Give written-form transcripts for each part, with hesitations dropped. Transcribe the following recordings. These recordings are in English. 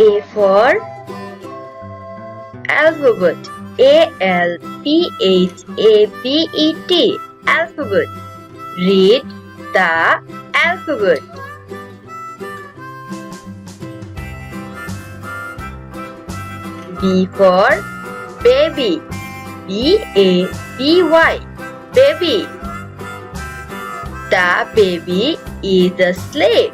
A for alphabet. ALPHABET. Alphabet. Read the alphabet. B for baby. BABY. Baby. The baby is asleep.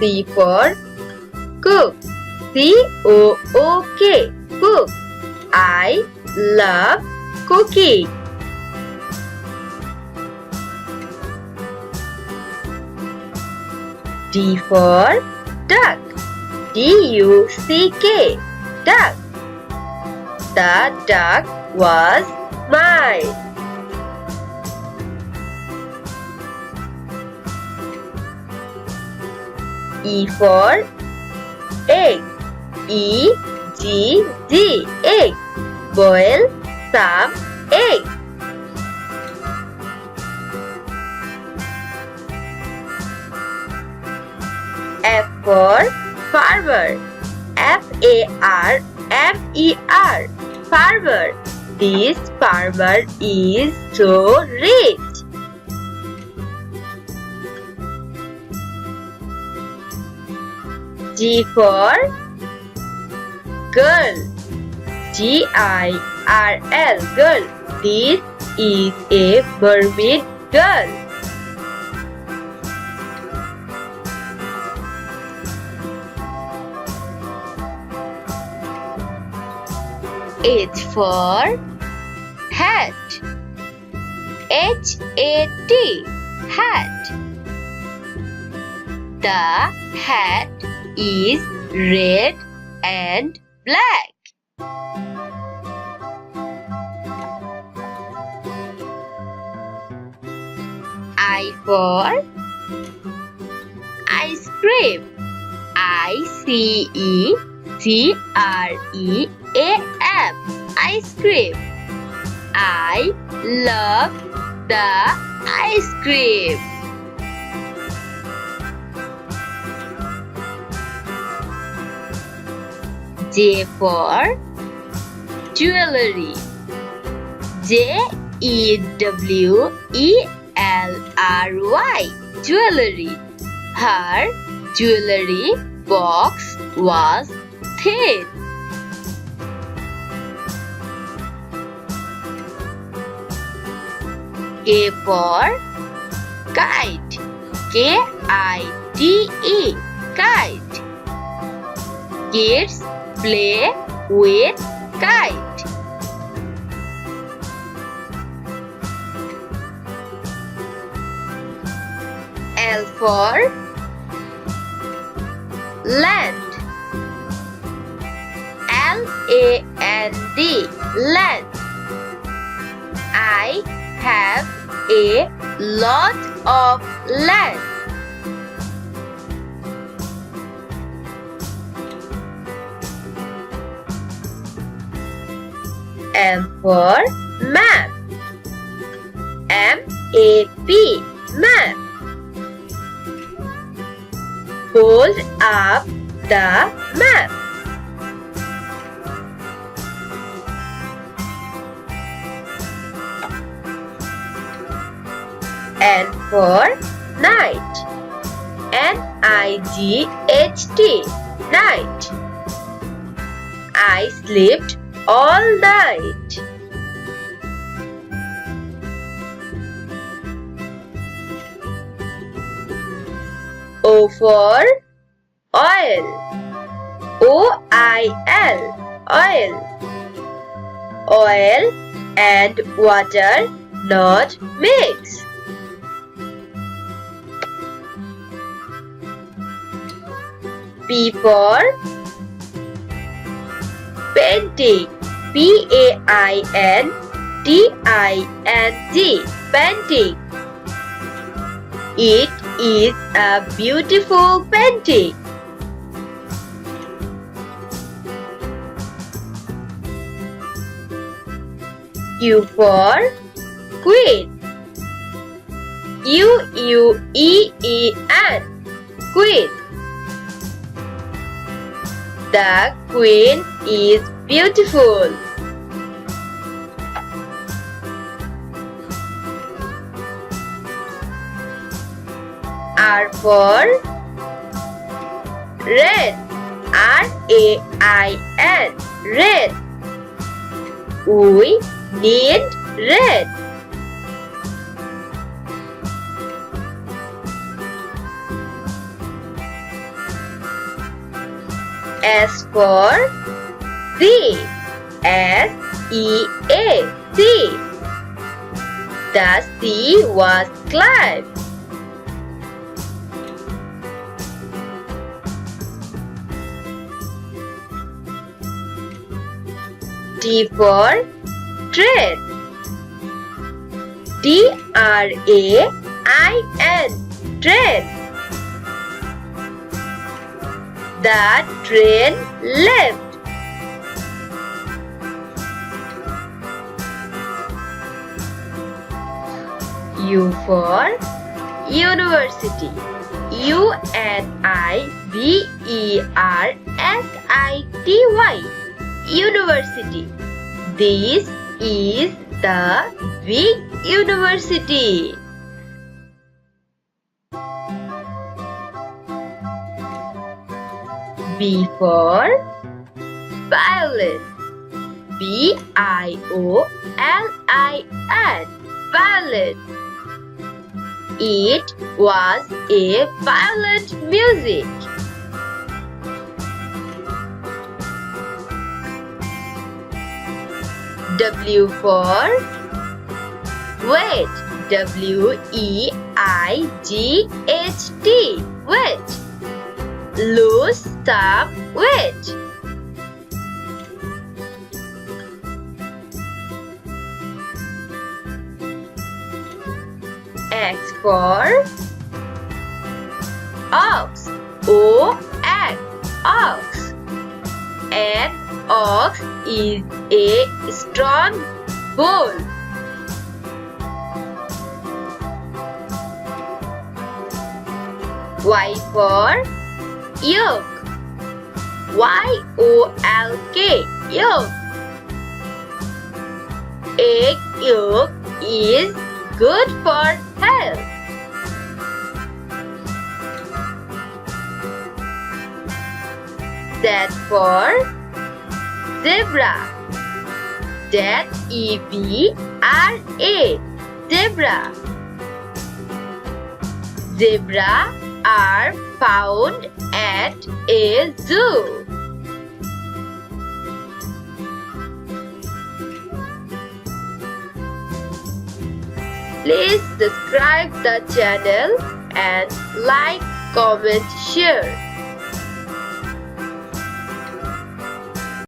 C for cook. COOK. Cook. I love cooking. D for duck. DUCK. Duck. The duck was mine. E for egg. EGG. Egg. Boil some egg. F for farmer. FARMER. Farmer. This farmer is so rich. G for girl. GIRL. Girl. This is a mermaid girl. H for hat. HAT. Hat. The hat is red and black. I for ice cream. ICECREAM. Ice cream. I love the ice cream. J for jewelry. JEWELRY. Jewelry. Her jewelry box was thin. K for kite. KITE. Kite. Kids play with kite. L for land. LAND. Land. I have a lot of land. M for map. MAP. Map. Hold up the map. N for night. NIGHT. Night. I slept all night. O for oil. OIL. Oil. Oil and water not mix. P for painting. PAINTING. Painting. It is a beautiful painting. Q for queen. Queen. Queen. The queen is beautiful. R for red. RAIN. Red. We need red. S for sea. SEA. Sea. The sea was clear. T for train. TRAIN. Train. The train left. U for university. UNIVERSITY. University. This is the big university. B for violin. VIOLIN. Violin. It was a violent music. W for wait. WEIGHT. Wait. Lose some weight. X for ox. OX. Ox. An ox is a strong bull. Y for yolk. YOLK. Yolk. Egg yolk is good for health. Z for zebra. ZEBRA. Zebra. Zebra are found at a zoo. Please subscribe the channel and like, comment, share.